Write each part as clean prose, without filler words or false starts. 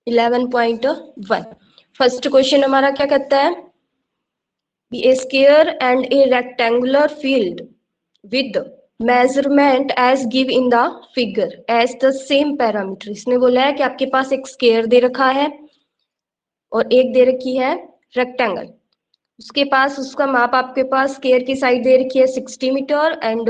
11.1। First question हमारा क्या कहता है, a square and a rectangular field with measurement as given in the figure as the same parameter. इसने बोला है कि आपके पास एक स्क्वायर दे रखा है और एक दे रखी है रेक्टेंगल। उसके पास उसका माप आपके पास स्क्वायर की साइड दे रखी है 60 मीटर एंड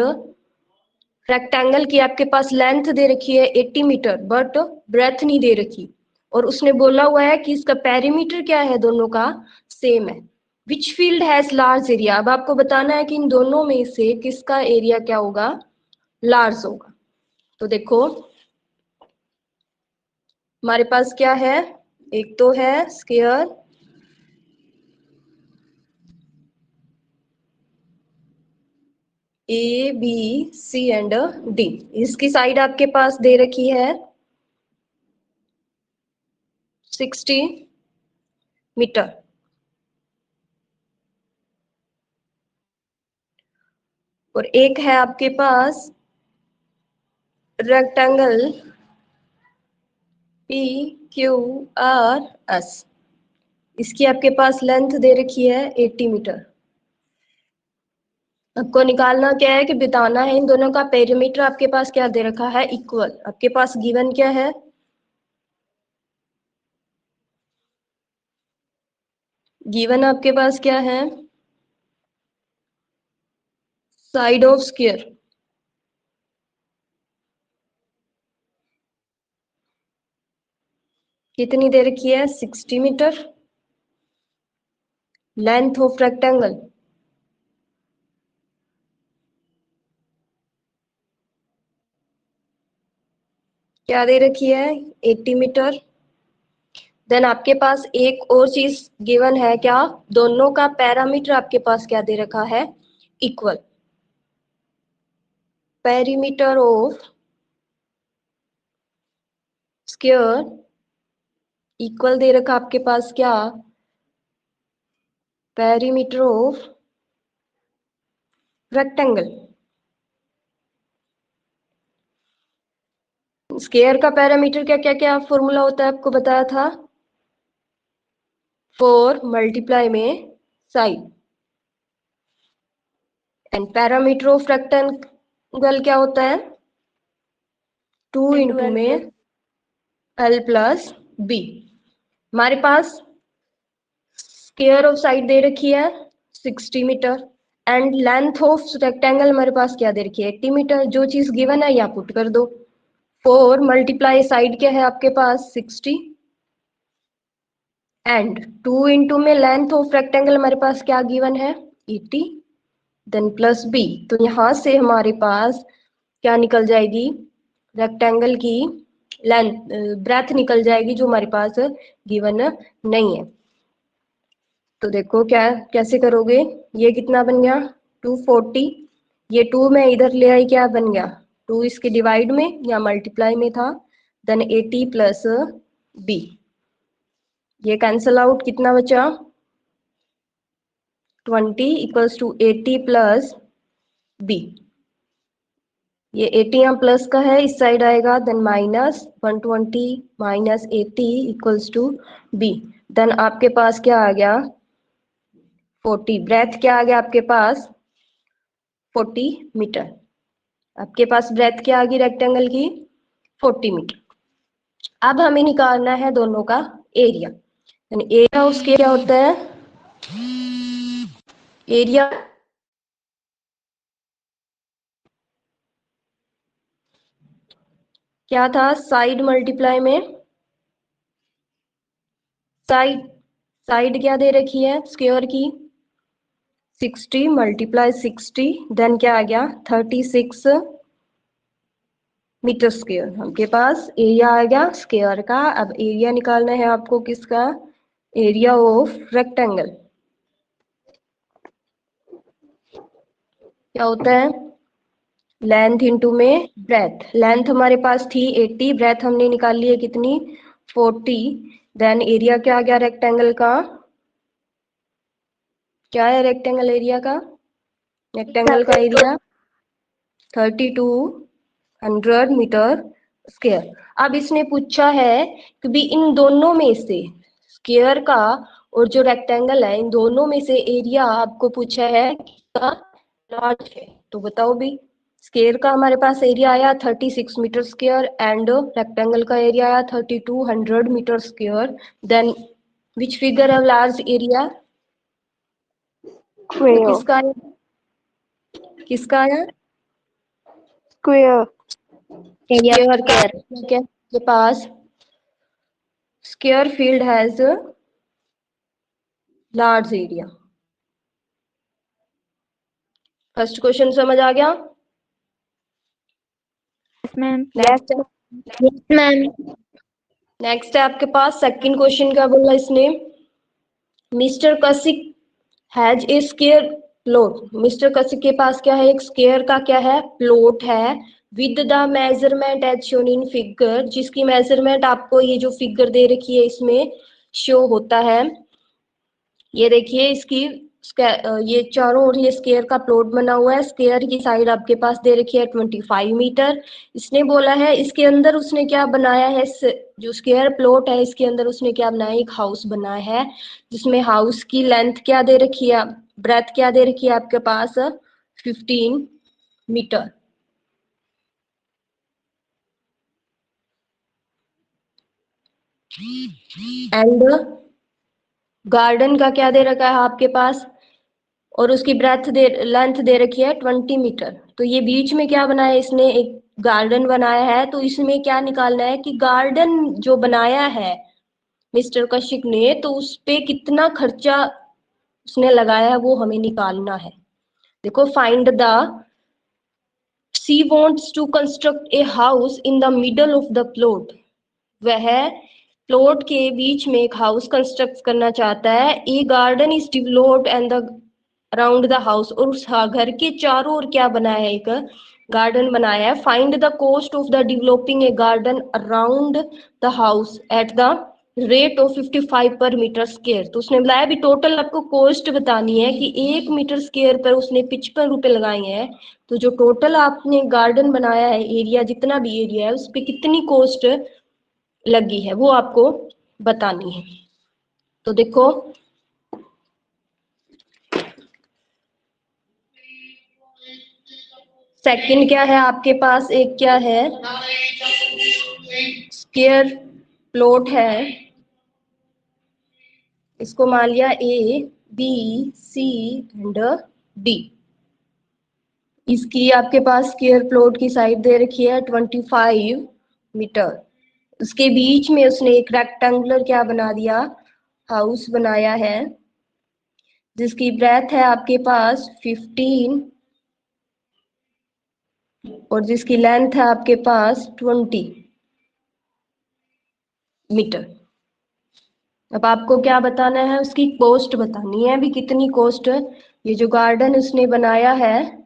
रेक्टेंगल की आपके पास लेंथ दे रखी है 80 मीटर, बट ब्रेथ नहीं दे रखी। और उसने बोला हुआ है कि इसका पेरीमीटर क्या है, दोनों का सेम है। Which field has large area. अब आपको बताना है कि इन दोनों में से किसका एरिया क्या होगा, लार्ज होगा। तो देखो हमारे पास क्या है, एक तो है square A B C and D. इसकी साइड आपके पास दे रखी है 60 मीटर। और एक है आपके पास rectangle P Q R S. इसकी आपके पास लेंथ दे रखी है 80 मीटर। आपको निकालना क्या है कि बताना है इन दोनों का पेरीमीटर आपके पास क्या दे रखा है, इक्वल। आपके पास गिवन क्या है, गिवन आपके पास क्या है, साइड ऑफ स्क्वायर कितनी दे रखी है 60 मीटर। लेंथ ऑफ रेक्टेंगल क्या दे रखी है 80 मीटर। देन आपके पास एक और चीज गिवन है क्या, दोनों का पैरामीटर आपके पास क्या दे रखा है, equal. Perimeter of square equal दे रखा आपके पास क्या, पेरीमीटर ऑफ रेक्टेंगल। स्क्वायर का पैरामीटर क्या क्या क्या फॉर्मूला होता है, आपको बताया था, 4 मल्टीप्लाई में side. And parameter of rectangle क्या होता है, 2 इंटू में एल प्लस बी। हमारे पास स्क्वायर ऑफ साइड दे रखी है 60 meter and length of rectangle हमारे पास क्या दे रखी है 80 मीटर। जो चीज गिवन है या पुट कर दो। 4 मल्टीप्लाई साइड क्या है आपके पास 60 एंड 2 इंटू में लेंथ ऑफ रेक्टेंगल हमारे पास क्या गिवन है 80, देन प्लस बी। तो यहां से हमारे पास क्या निकल जाएगी, रेक्टेंगल की लेंथ ब्रेथ निकल जाएगी जो हमारे पास गिवन नहीं है। तो देखो क्या कैसे करोगे, ये कितना बन गया 240। ये 2 में इधर ले आई, क्या बन गया 2 इसके डिवाइड में या मल्टीप्लाई में था, देन 80 प्लस बी। ये कैंसल आउट, कितना बचा 20 इक्वल्स टू 80 प्लस बी। ये 80 यहाँ प्लस का है, इस साइड आएगा, then minus 120 minus 80 equals to B. Then आपके पास क्या आ गया 40। ब्रेथ क्या आ गया आपके पास 40 मीटर। आपके पास ब्रेथ क्या आ गई रेक्टेंगल की 40 मीटर। अब हमें निकालना है दोनों का एरिया। यानी एरिया उसके क्या होता है, एरिया क्या था, साइड मल्टीप्लाई में साइड। साइड क्या दे रखी है स्क्वायर की 60 मल्टीप्लाई 60, देन क्या आ गया 36 मीटर स्क्वायर। हमके पास एरिया आ गया स्क्वायर का। अब एरिया निकालना है आपको किसका, एरिया ऑफ रेक्टेंगल। क्या होता है लेंथ इंटू में ब्रेथ। लेंथ हमारे पास थी 80, ब्रेथ हमने निकाल ली है कितनी 40। देन एरिया क्या आ गया रेक्टेंगल का, क्या है रेक्टेंगल एरिया का, रेक्टेंगल का एरिया 3200 मीटर स्क्वायर। अब इसने पूछा है कि भी इन दोनों में से स्क्वायर का और जो रेक्टेंगल है इन दोनों में से एरिया आपको पूछा है किसका लार्ज है। तो बताओ भी, स्क्वायर का हमारे पास एरिया आया 36 मीटर स्क्वायर एंड रेक्टेंगल का एरिया आया 3200 meter square. Then which figure है लार्ज एरिया? Square. किसका आया? किसका आया? Square. स्क्वायर का क्या के पास square field has large area. First question समझ आ गया? Yes, ma'am. Next Yes, ma'am. Next है आपके पास सेकंड क्वेश्चन। क्या बोला इसने? Mister Kasik has a square plot. Mister Kasik के पास क्या है? एक स्क्वायर का क्या है? प्लॉट है with the measurement as shown in figure, जिसकी मेजरमेंट आपको ये जो फिगर दे रखी है इसमें शो होता है। ये देखिए इसकी ये चारों ओर ये स्क्वायर का प्लॉट बना हुआ है। स्क्वायर की साइड आपके पास दे रखी है 25 मीटर। इसने बोला है इसके अंदर उसने क्या बनाया है, जो स्क्वायर प्लॉट है इसके अंदर उसने क्या बनाया, एक हाउस बनाया है जिसमें हाउस की लेंथ क्या दे रखी है, ब्रेथ क्या दे रखी है आपके पास 15 मीटर। एंड गार्डन का क्या दे रखा है आपके पास, और उसकी ब्रेथ दे लेंथ दे रखी है 20 मीटर। तो ये बीच में क्या बनाया इसने, एक गार्डन बनाया है। तो इसमें क्या निकालना है कि गार्डन जो बनाया है मिस्टर कशिक ने, तो उस पे कितना खर्चा उसने लगाया है वो हमें निकालना है। देखो, find the C wants to construct a house in the middle of the plot. वह प्लॉट के बीच में एक हाउस कंस्ट्रक्ट करना चाहता है। A garden is developed and the around the house, और उस घर के चारों ओर क्या बनाया है, एक गार्डन बनाया है। Find the cost of the developing a garden around the house at the rate of 55 पर मीटर स्क्वायर। तो उसने बताया भी टोटल आपको कॉस्ट बतानी है कि 1 मीटर स्क्वायर पर उसने 55 रुपए लगाए हैं। तो जो टोटल आपने गार्डन बनाया है एरिया, जितना भी एरिया है उस पर कितनी कॉस्ट लगी है वो आपको बतानी है। तो देखो, सेकंड क्या है आपके पास, एक क्या है स्क्वायर प्लॉट है। इसको मान लिया A B C and D. इसकी आपके पास स्क्वायर प्लॉट की साइड दे रखी है 25 मीटर। उसके बीच में उसने एक रेक्टेंगुलर क्या बना दिया, हाउस बनाया है जिसकी ब्रेथ है आपके पास 15 और जिसकी लेंथ है आपके पास 20 मीटर। अब आपको क्या बताना है, उसकी कॉस्ट बतानी है भी कितनी कॉस्ट। ये जो गार्डन उसने बनाया है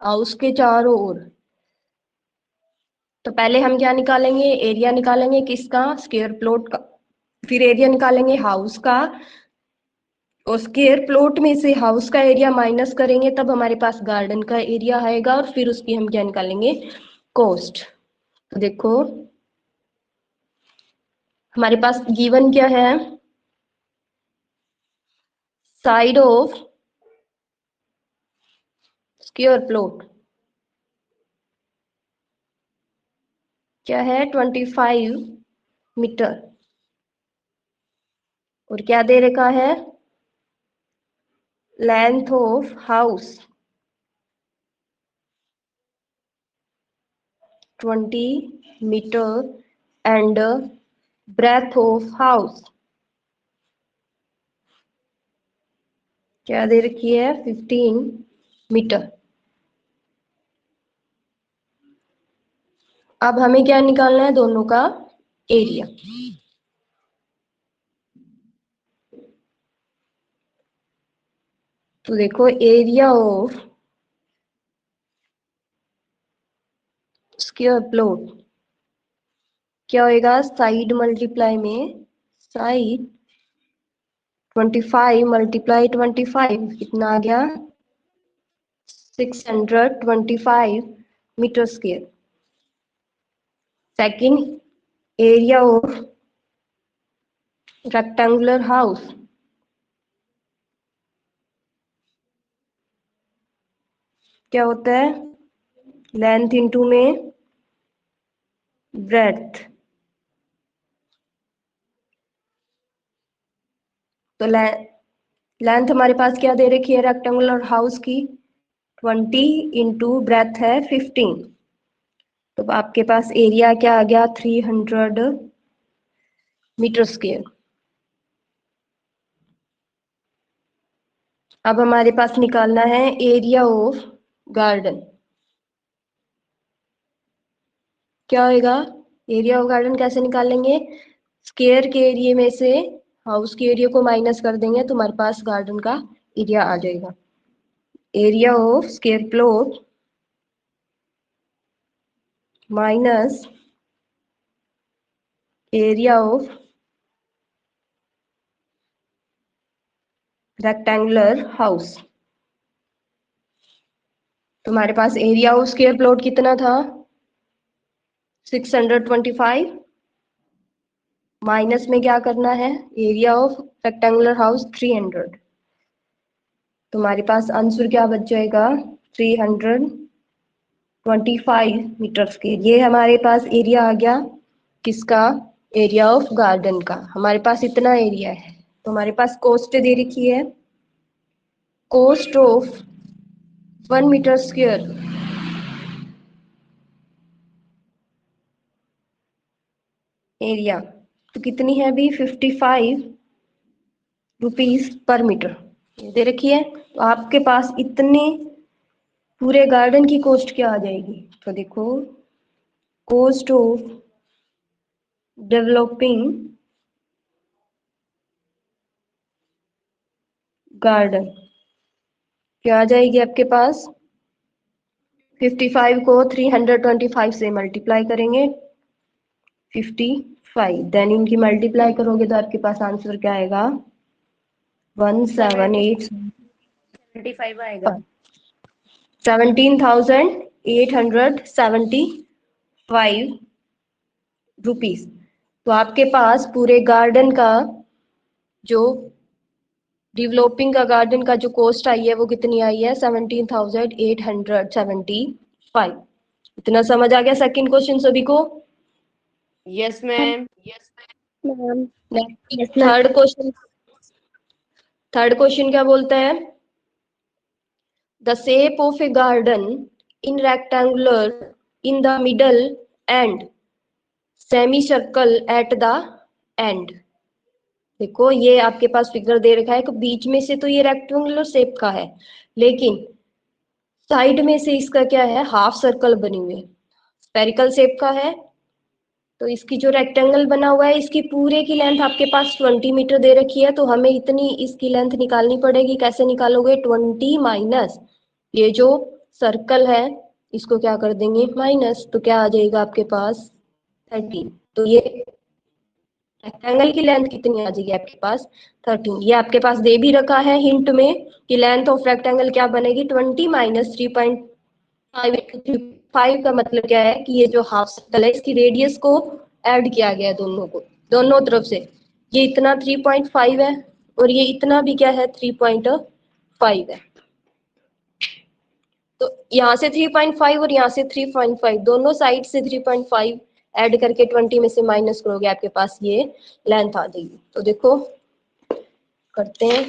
उसके चारों ओर, तो पहले हम क्या निकालेंगे, एरिया निकालेंगे किसका, स्क्वायर प्लॉट का। फिर एरिया निकालेंगे हाउस का, और स्क्वायर प्लॉट में से हाउस का एरिया माइनस करेंगे तब हमारे पास गार्डन का एरिया आएगा, और फिर उसकी हम क्या निकालेंगे, कॉस्ट। तो देखो हमारे पास गिवन क्या है, साइड ऑफ स्क्वायर प्लॉट क्या है 25 मीटर, और क्या दे रखा है, length of house 20 meter and breadth of house क्या दे रखी है 15 मीटर। अब हमें क्या निकालना है, दोनों का एरिया। तो देखो एरिया ऑफ स्क्वायर प्लॉट क्या होएगा, साइड मल्टीप्लाई में साइड 25 मल्टीप्लाई 25 कितना आ गया 625 meter square. Second, area of rectangular house. क्या होता है? लेंथ इंटू में ब्रेथ। तो लेंथ हमारे पास क्या दे रखी है रेक्टेंगुलर हाउस की? 20 इंटू ब्रेथ है 15। तो आपके पास एरिया क्या आ गया? 300 मीटर स्क्वायर। अब हमारे पास निकालना है एरिया ऑफ गार्डन। क्या होगा? एरिया ऑफ गार्डन कैसे निकालेंगे? स्क्वायर के एरिया में से हाउस के एरिया को माइनस कर देंगे तो हमारे पास गार्डन का एरिया आ जाएगा। Area of square plot minus area of rectangular house. तुम्हारे पास एरिया ऑफ स्क्वायर प्लॉट कितना था? 625। माइनस में क्या करना है? Area of rectangular house 300। तुम्हारे पास आंसर क्या बच जाएगा? 325 मीटर स्क्वायर। ये हमारे पास एरिया आ गया किसका? एरिया ऑफ गार्डन का। हमारे पास इतना एरिया है तो हमारे पास कॉस्ट दे रखी है। Cost of 1 meter square area तो कितनी है अभी? 55 रुपीस पर मीटर दे रखी है। तो आपके पास इतने पूरे गार्डन की कॉस्ट क्या आ जाएगी? तो देखो, कॉस्ट ऑफ डेवलपिंग गार्डन क्या आ जाएगी आपके पास? 55 को 325 से मल्टीप्लाई करेंगे 55, देन इनकी मल्टीप्लाई करोगे तो आपके पास आंसर क्या आएगा? 75 आएगा। 17,875 रुपीस। तो आपके पास पूरे गार्डन का जो डेवलपिंग का गार्डन का जो कॉस्ट आई है वो कितनी आई है? 17,875। इतना समझ आ गया सेकंड क्वेश्चन सभी को? Yes ma'am. Ma'am. Third question क्या बोलता है? The shape of A garden in rectangular in the middle and semi circle at the end. देखो, ये आपके पास फिगर दे रखा है कि बीच में से तो ये रेक्टेंगुलर शेप का है, लेकिन साइड में से इसका क्या है? हाफ सर्कल बनी हुई है। स्फेरिकल शेप का है तो इसकी जो रेक्टेंगल बना हुआ है इसकी पूरे की लेंथ आपके पास 20 मीटर दे रखी है। तो हमें इतनी इसकी लेंथ निकालनी पड़ेगी। कैसे निकालोगे? 20 माइनस ये जो सर्कल है इसको क्या कर देंगे? माइनस। तो क्या आ जाएगा आपके पास? 13। तो ये रेक्टेंगल की लेंथ कितनी आ जाएगी आपके पास? 13। ये आपके पास दे भी रखा है हिंट में कि लेंथ ऑफ रेक्टेंगल क्या बनेगी? 20 माइनस 3.5 का मतलब क्या है कि ये जो हाफ सर्कल है इसकी रेडियस को ऐड किया गया है दोनों को, दोनों तरफ से। ये इतना 3.5 है और ये इतना भी क्या है? 3.5 है। तो यहाँ से 3.5 और यहाँ से 3.5, दोनों साइड से 3.5 ऐड करके 20 में से माइनस करोगे आपके पास ये लेंथ आ जाएगी। तो देखो करते हैं।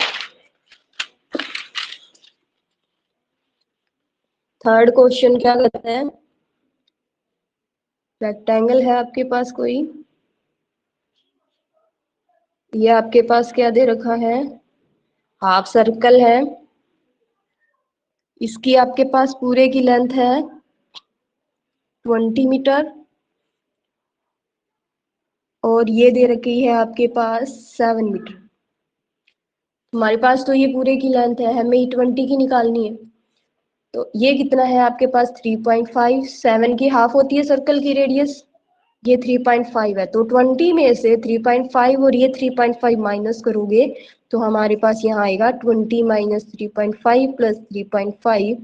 थर्ड क्वेश्चन क्या करते हैं? रेक्टेंगल है आपके पास कोई, ये आपके पास क्या दे रखा है? हाफ सर्कल है। इसकी आपके पास पूरे की लेंथ है 20 मीटर और ये दे रखी है आपके पास 7 मीटर। हमारे पास तो ये पूरे की लेंथ है, हमें 20 की निकालनी है। तो ये कितना है आपके पास? 3.5। 7 की हाफ होती है सर्कल की रेडियस, ये 3.5 है। तो 20 में से 3.5 और ये 3.5 माइनस करोगे तो हमारे पास यहाँ आएगा 20 माइनस 3.5 प्लस 3.5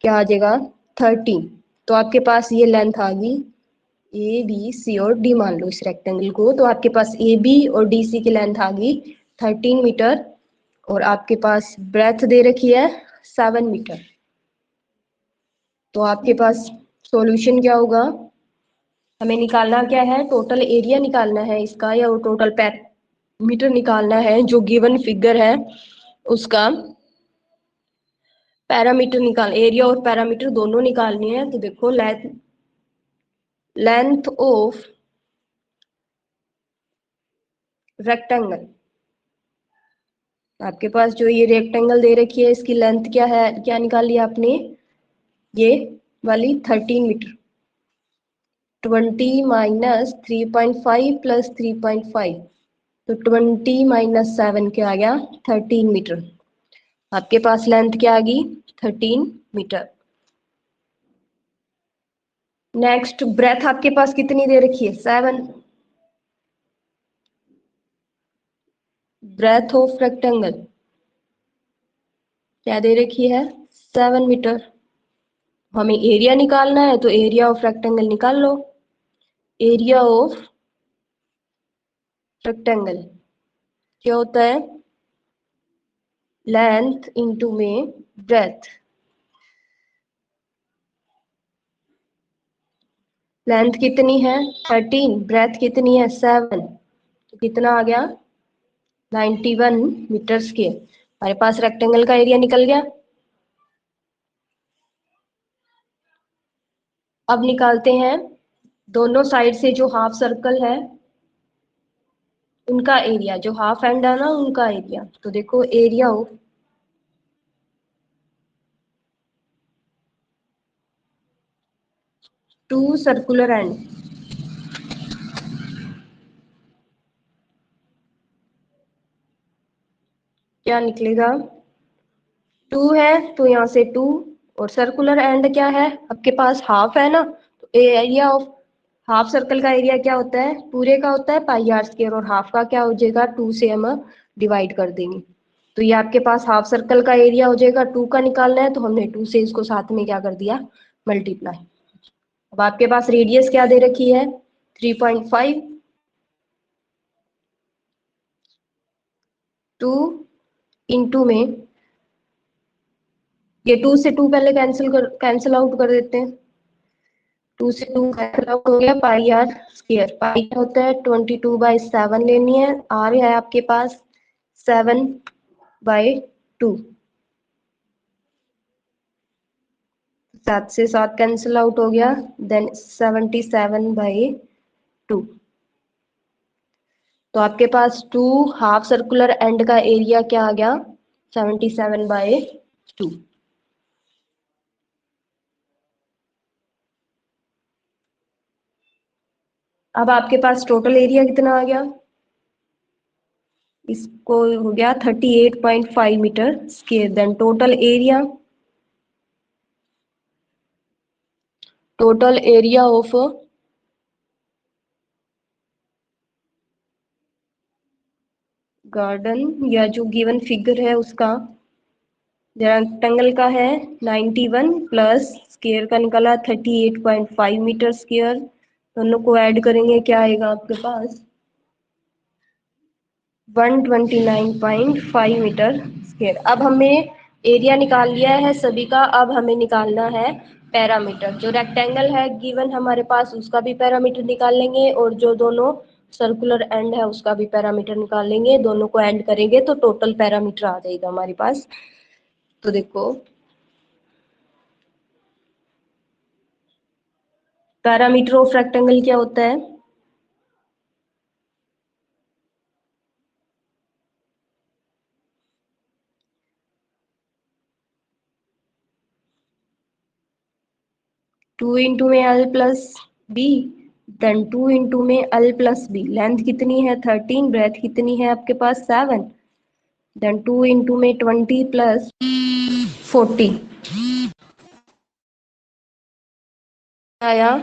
क्या आ जाएगा? 30। तो आपके पास ये लेंथ आ गई ए बी सी और डी मान लो इस रेक्टेंगल को, तो आपके पास ए बी और डी सी की लेंथ आ गई 13 मीटर और आपके पास ब्रेथ दे रखी है 7 मीटर। तो आपके पास सॉल्यूशन क्या होगा, हमें निकालना क्या है, टोटल एरिया निकालना है इसका या टोटल पैरामीटर निकालना है, जो गिवन फिगर है उसका पैरामीटर निकाल, एरिया और पैरामीटर दोनों निकालनी है। तो देखो लेंथ ऑफ रेक्टेंगल, आपके पास जो ये रेक्टेंगल दे रखी है इसकी लेंथ क्या है, क्या निकाली आपने, ये वाली 13 मीटर। 20 माइनस 3.5 प्लस 3.5, तो 20 माइनस 7 क्या आ गया 13 मीटर। आपके पास लेंथ क्या आ गई 13 मीटर। नेक्स्ट ब्रेथ आपके पास कितनी दे रखी है 7। ब्रेथ ऑफ रेक्टेंगल क्या दे रखी है 7 मीटर। हमें एरिया निकालना है तो एरिया ऑफ रेक्टेंगल निकाल लो। एरिया ऑफ रेक्टेंगल क्या होता है, लेंथ इंटू में ब्रेथ। लेंथ कितनी है 13, ब्रेथ कितनी है 7, तो कितना आ गया 91 मीटर स्क्वायर। हमारे पास रेक्टेंगल का एरिया निकल गया। अब निकालते हैं दोनों साइड से जो हाफ सर्कल है उनका एरिया, जो हाफ एंड है ना उनका एरिया। तो देखो area of two circular end, क्या निकलेगा 2 है तो यहाँ से 2, और सर्कुलर एंड क्या है आपके पास हाफ है ना, तो एरिया ऑफ हाफ सर्कल का एरिया क्या होता है, पूरे का होता है पाई आर स्क्वायर, और हाफ का क्या हो जाएगा 2 से हम डिवाइड कर देंगे। तो ये आपके पास हाफ सर्कल का एरिया हो जाएगा, 2 का निकालना है तो हमने 2 से इसको साथ में क्या कर दिया मल्टीप्लाई। अब आपके पास रेडियस क्या दे रखी है 3.5, 2 इंटू में ये 2 से 2 पहले कैंसिल आउट कर देते हैं। 2 से 2 कैंसिल आउट हो गया, पाई आर स्क्वायर, पाई क्या होता है 22/7 लेनी है, आर है आपके पास 7/2, 7 से 7 कैंसिल आउट हो गया, देन 77/2। तो आपके पास 2 हाफ सर्कुलर एंड का एरिया क्या आ गया 77/2। अब आपके पास टोटल एरिया कितना आ गया, इसको हो गया 38.5 meter square. Then total area of garden या जो गिवन फिगर है उसका, रेक्टेंगल का है 91 प्लस स्क्वायर का निकला 38.5 मीटर स्क्वायर, दोनों को ऐड करेंगे क्या आएगा आपके पास 129.5 मीटर स्क्वायर। अब हमने एरिया निकाल लिया है सभी का, अब हमें निकालना है पैरामीटर। जो रेक्टेंगल है गिवन हमारे पास उसका भी पैरामीटर निकाल लेंगे, और जो दोनों सर्कुलर एंड है उसका भी पैरामीटर निकाल लेंगे, दोनों को ऐड करेंगे तो टोटल पैरामीटर आ जाएगा हमारे पास। तो देखो पैरामीटर ऑफ रेक्टेंगल क्या होता है, टू इंटू में L plus B, then 2 into में एल प्लस बी। लेंथ कितनी है 13, ब्रेथ कितनी है आपके पास 7, देन 2 इंटू में 20 प्लस 40 आया,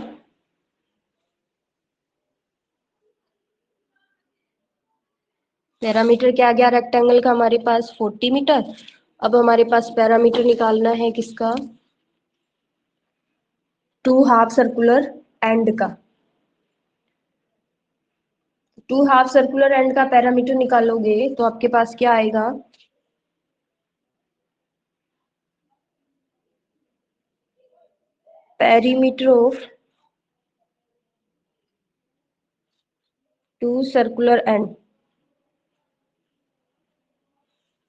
पैरामीटर क्या आ गया रेक्टेंगल का हमारे पास 40 मीटर। अब हमारे पास पैरामीटर निकालना है किसका, 2 हाफ सर्कुलर एंड का। टू हाफ सर्कुलर एंड का पैरामीटर निकालोगे तो आपके पास क्या आएगा, perimeter of two circular end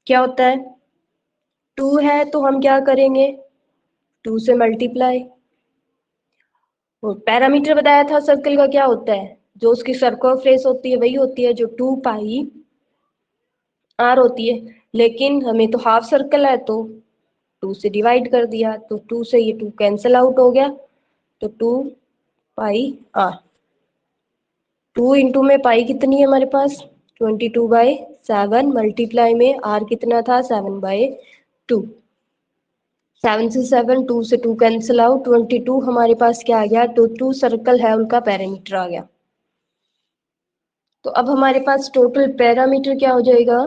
क्या होता है, 2 है तो हम क्या करेंगे, 2 से मल्टीप्लाई। और पैरामीटर बताया था सर्कल का क्या होता है, जो उसकी सर्कमफ्रेंस होती है वही होती है जो 2 पाई आर होती है, लेकिन हमें तो हाफ सर्कल है तो 2 से डिवाइड कर दिया, तो 2 से ये 2 कैंसिल आउट हो गया, तो 2 पाई आर। 2 इंटू में पाई कितनी है हमारे पास 22/7, मल्टीप्लाई में आर कितना था 7/2। 7 से 7, 2 से 2 कैंसिल आउट, 22 हमारे पास क्या आ गया, तो 2 सर्कल है उनका पैरामीटर आ गया। तो अब हमारे पास टोटल पैरामीटर क्या हो जाएगा,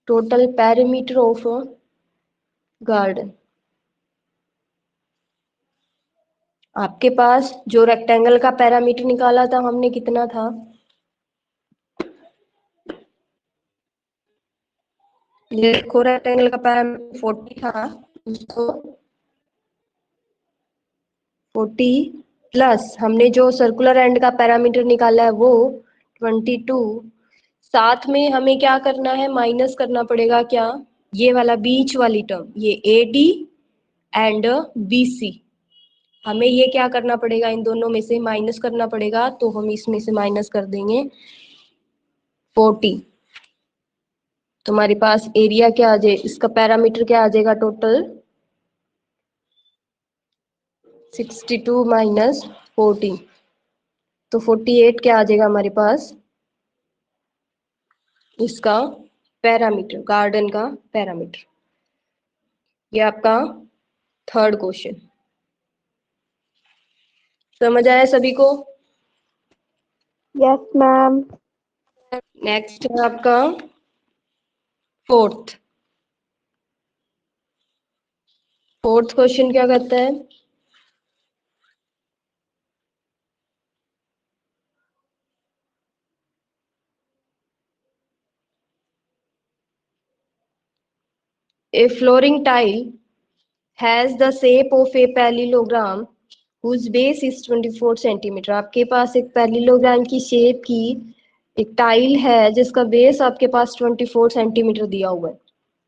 टोटल पैरामीटर ऑफ गार्डन। आपके पास जो रेक्टेंगल का पैरामीटर निकाला था हमने कितना था, ये देखो रेक्टेंगल का पैरामीटर 40 था, उसको 40 प्लस हमने जो सर्कुलर एंड का पैरामीटर निकाला है वो 22, साथ में हमें क्या करना है, माइनस करना पड़ेगा क्या, ये वाला बीच वाली टर्म, ये AD एंड BC, हमें ये क्या करना पड़ेगा, इन दोनों में से माइनस करना पड़ेगा, तो हम इसमें से माइनस कर देंगे 40। तुम्हारे पास एरिया क्या आ जाए, इसका पैरामीटर क्या आ जाएगा टोटल 62 माइनस 40, तो 48 क्या आ जाएगा हमारे पास, इसका पैरामीटर, गार्डन का पैरामीटर। ये आपका थर्ड क्वेश्चन, समझ आया सभी को। Yes, ma'am. नेक्स्ट है आपका फोर्थ। फोर्थ क्वेश्चन क्या कहता है, a flooring tile has the shape of a parallelogram whose base is 24 centimetre. आपके पास एक पैरेललोग्राम की शेप की एक टाइल है जिसका बेस आपके पास 24 सेंटीमीटर दिया हुआ है,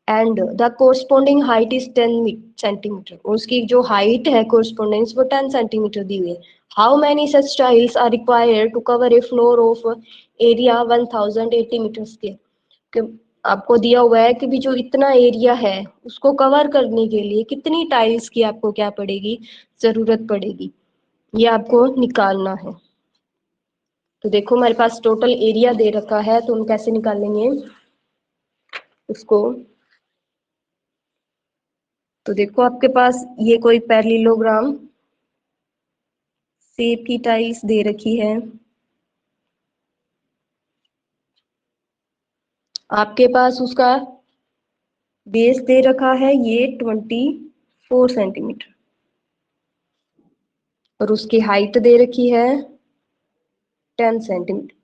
and the corresponding height is 10 centimetre, और उसकी जो हाइट है कोरस्पोंडेंस वो 10 सेंटीमीटर दी हुई है। How many such tiles are required to cover a floor of area 1080 meter square. कि आपको दिया हुआ है कि भी जो इतना एरिया है उसको कवर करने के लिए कितनी टाइल्स की आपको क्या पड़ेगी, जरूरत पड़ेगी, ये आपको निकालना है। तो देखो हमारे पास टोटल एरिया दे रखा है, तो हम कैसे निकालेंगे उसको। तो देखो आपके पास ये कोई पैरेललोग्राम शेप की टाइल्स दे रखी है, आपके पास उसका बेस दे रखा है ये 24 सेंटीमीटर, और उसकी हाइट दे रखी है 10 सेंटीमीटर।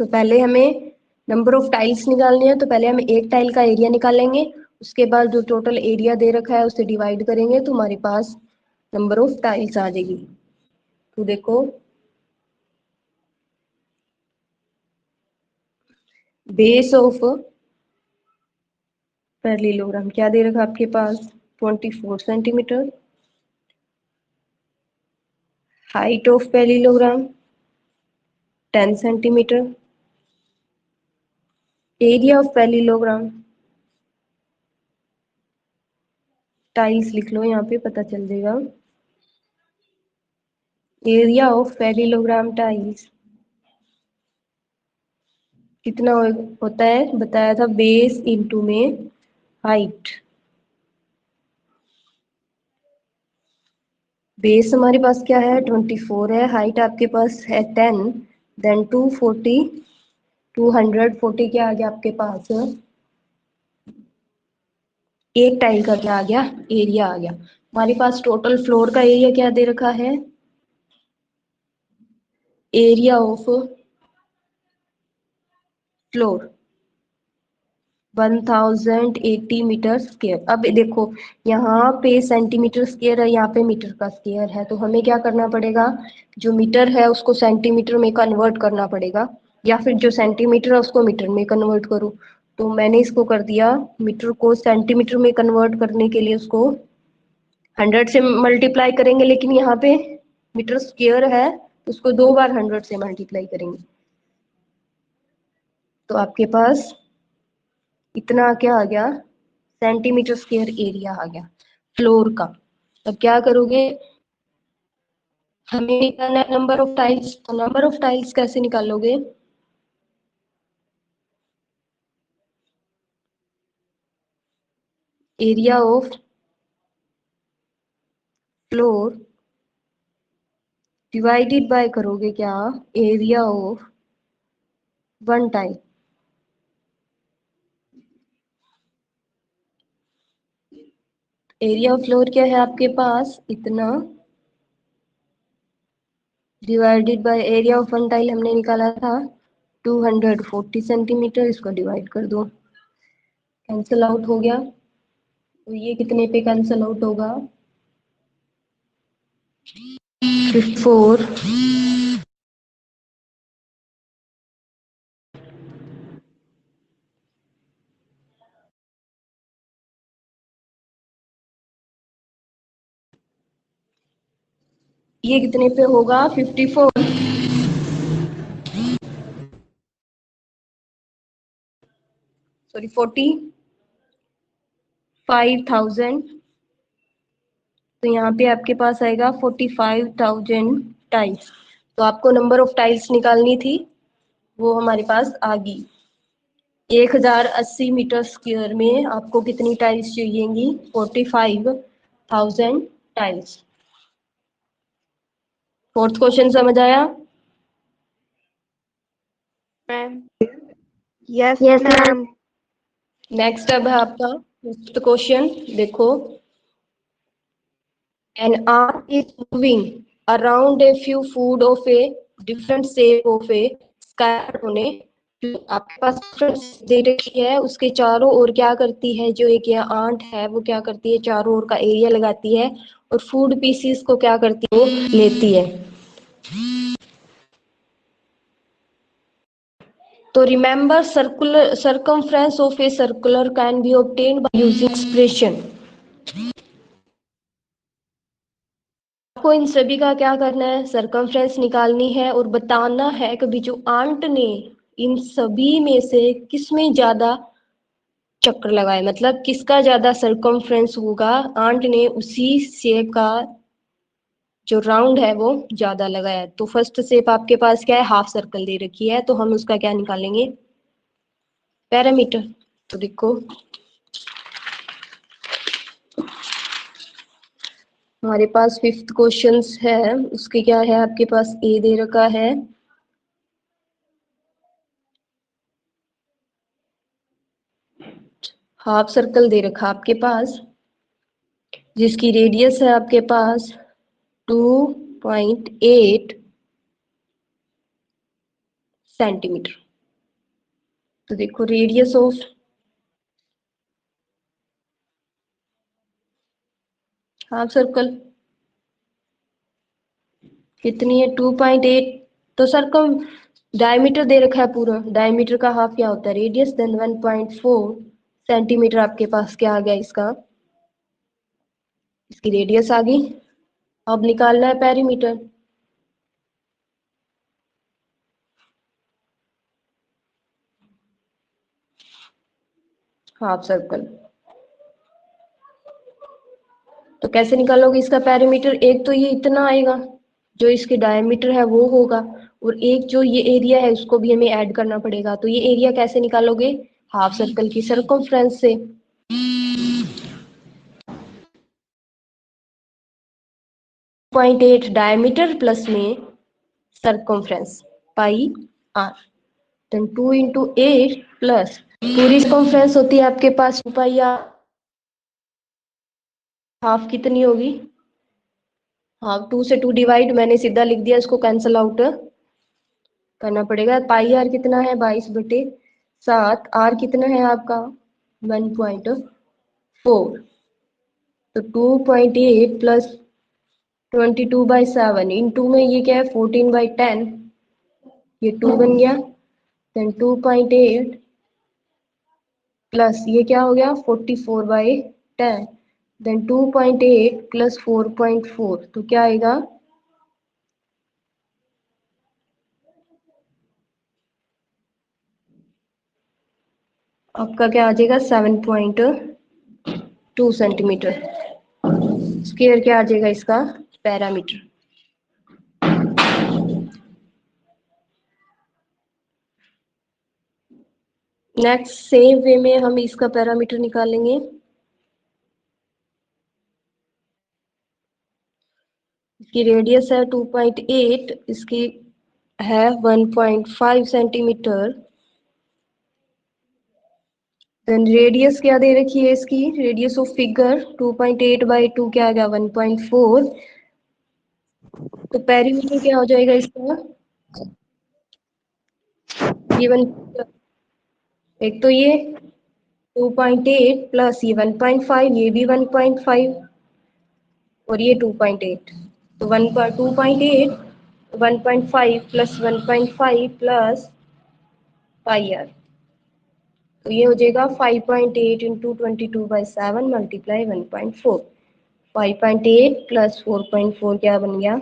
तो पहले हमें नंबर ऑफ टाइल्स निकालनी है, तो पहले हम एक टाइल का एरिया निकालेंगे, उसके बाद जो टोटल एरिया दे रखा है उससे डिवाइड करेंगे, तो हमारे पास नंबर ऑफ टाइल्स आ जाएगी। तो देखो बेस ऑफ पैरेललोग्राम क्या दे रखा है आपके पास 24 centimetre, height of parallelogram 10 centimetre, area of parallelogram, tiles लिख लो यहाँ पे पता चल जाएगा, एरिया ऑफ पैरेललोग्राम टाइल्स कितना होता है बताया था, बेस इंटू में हाइट। बेस हमारे पास क्या है 24 है, हाइट आपके पास है 10, देन 240 240 क्या आ गया आपके पास, एक टाइल का क्या आ गया, एरिया आ गया। हमारे पास टोटल फ्लोर का एरिया क्या दे रखा है, area of floor 1080 meter square. अब देखो यहाँ पे सेंटीमीटर स्क्वायर है, यहाँ पे मीटर का स्क्वायर है, तो हमें क्या करना पड़ेगा, जो मीटर है उसको सेंटीमीटर में कन्वर्ट करना पड़ेगा, या फिर जो सेंटीमीटर है उसको मीटर में कन्वर्ट करो। तो मैंने इसको कर दिया, मीटर को सेंटीमीटर में कन्वर्ट करने के लिए उसको 100 से मल्टीप्लाई करेंगे, लेकिन यहाँ पे मीटर स्क्वायर है, उसको 2 बार 100 से मल्टीप्लाई करेंगे, तो आपके पास इतना क्या आ गया, सेंटीमीटर स्क्वायर एरिया आ गया फ्लोर का। अब क्या करोगे, हमें निकालना है नंबर ऑफ टाइल्स, तो नंबर ऑफ टाइल्स कैसे निकालोगे, area of floor divided by करोगे क्या, area of one tile. Area of floor क्या है आपके पास, इतना, divided by area of one tile हमने निकाला था 240 सेंटीमीटर, इसको डिवाइड कर दो, कैंसिल आउट हो गया, तो ये कितने पे कैंसिल आउट होगा, 54। ये कितने पे होगा, 54, सॉरी 45,000। तो यहाँ पे आपके पास आएगा 45,000 टाइल्स। तो आपको नंबर ऑफ टाइल्स निकालनी थी, वो हमारे पास आ गई। 1080 मीटर स्क्वायर में आपको कितनी टाइल्स चाहिएंगी, 45,000 टाइल्स। फोर्थ क्वेश्चन समझ आया, ma'am. Yes, Yes, ma'am. ma'am. Next अब है आपका फिफ्थ क्वेश्चन, देखो, an arm is moving around a few foot of a different shape of a square on a, आपके पास different दे रखी है, उसके चारों ओर क्या करती है, जो एक यह आंट है वो क्या करती है, चारों ओर का एरिया लगाती है, और फूड पीसीस को क्या करती है, वो लेती है। तो remember circular circumference of a circular can be obtained by using expression. आपको इन सभी का क्या करना है, सरकमफ्रेंस निकालनी है और बताना है कि भी जो आंट ने इन सभी में से किस में ज्यादा चक्र लगाए, मतलब किसका ज्यादा सरकमफ्रेंस होगा, आंट ने उसी शेप का जो राउंड है वो ज्यादा लगाया है। तो फर्स्ट शेप आपके पास क्या है, हाफ सर्कल दे रखी है, तो हम उसका क्या निकालेंगे, पैरामीटर। तो देखो हमारे पास फिफ्थ क्वेश्चन है, उसके क्या है आपके पास, ए दे रखा है, हाफ सर्कल दे रखा आपके पास, जिसकी रेडियस है आपके पास 2.8 सेंटीमीटर। तो देखो रेडियस ऑफ हाफ सर्कल कितनी है, 2.8। तो सर्कम डायमीटर दे रखा है पूरा, डायमीटर का हाफ क्या होता है, रेडियस, देन 1.4 सेंटीमीटर आपके पास क्या आ गया, इसका, इसकी रेडियस आ गई। अब निकालना है पेरीमीटर। हाफ सर्कल, तो कैसे निकालोगे इसका पेरीमीटर, एक तो ये इतना आएगा जो इसके डायमीटर है वो होगा, और एक जो ये एरिया है उसको भी हमें ऐड करना पड़ेगा। तो ये एरिया कैसे निकालोगे, हाफ सर्कल की सर्कमफ्रेंस से। 0.8 डायमीटर प्लस में circumference pi R. Then 2 into 8 plus पूरी सर्कमफ्रेंस होती है आपके पास 2 पाई आर, हाफ कितनी होगी, हाफ 2 से 2 डिवाइड, मैंने सीधा लिख दिया, इसको कैंसल आउट करना पड़ेगा। पाई आर कितना है 22/7, आर कितना है आपका 1.4, तो 2.8 प्लस 22/7 इंटू में ये क्या है 14/10, ये 2 बन गया, देन 2.8 प्लस ये क्या हो गया 44/10, देन 2.8 प्लस 4.4, तो क्या आएगा, आपका क्या आ जाएगा 7.2 सेंटीमीटर स्क्वायर, क्या आ जाएगा इसका पैरामीटर। नेक्स्ट सेम वे में हम इसका पैरामीटर निकालेंगे। इसकी रेडियस है 2.8, इसकी है 1.5 सेंटीमीटर, देन रेडियस क्या दे रखी है इसकी, रेडियस ऑफ फिगर 2.8/2 क्या आ गया 1.4, तो पेरीमीटर क्या हो जाएगा इसका, ये एक तो ये 2.8 प्लस ये 1.5, ये भी 1.5 और ये 2.8, तो 2.8 1.5 प्लस 1.5 प्लस पाई आर, तो ये हो जाएगा 5.8 इंटू 22/7 मल्टीप्लाई 1.4, 5.8 प्लस 4.4 क्या बन गया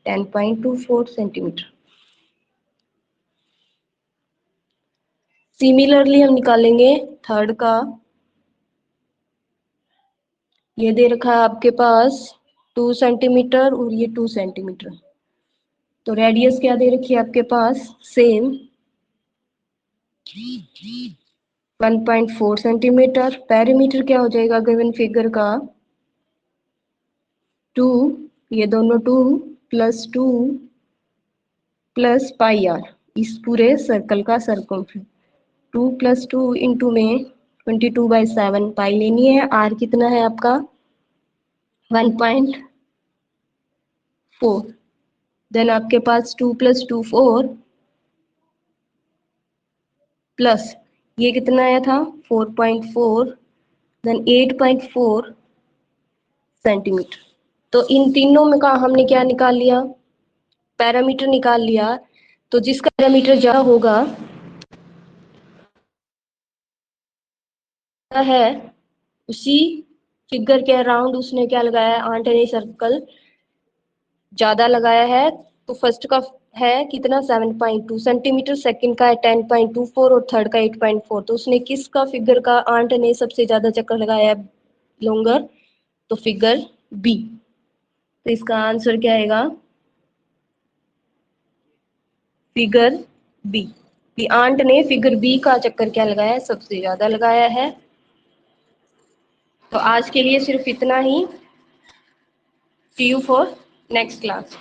10.24 सेंटीमीटर। सिमिलरली हम निकालेंगे थर्ड का, ये दे रखा है आपके पास 2 सेंटीमीटर और ये 2 सेंटीमीटर, तो रेडियस क्या दे रखी है आपके पास सेम 1.4 सेंटीमीटर, पेरीमीटर क्या हो जाएगा गिवन फिगर का 2, ये दोनों 2 प्लस पाई आर, इस पूरे सर्कल का सर्कमफ्रेंस 2 प्लस 2 इंटू में 22/7 पाई लेनी है, आर कितना है आपका 1.4, देन आपके पास 2 प्लस 2 4 प्लस ये कितना आया था 4.4, देन 8.4 सेंटीमीटर। तो इन तीनों में का हमने क्या निकाल लिया, पैरामीटर निकाल लिया, तो जिसका पैरामीटर ज्यादा होगा है उसी फिगर के अराउंड उसने क्या लगाया है आंट सर्कल ज्यादा लगाया है, तो फर्स्ट का है कितना 7.2 सेंटीमीटर, सेकंड का है 10.24 और थर्ड का 8.4, तो उसने किसका फिगर का आंट ने सबसे ज्यादा चक्कर लगाया है लॉन्गर, तो फिगर बी, तो इसका आंसर क्या आएगा फिगर बी आंट ने फिगर बी का चक्कर क्या लगाया है सबसे ज्यादा लगाया है। तो आज के लिए सिर्फ इतना ही, सी यू फॉर नेक्स्ट क्लास।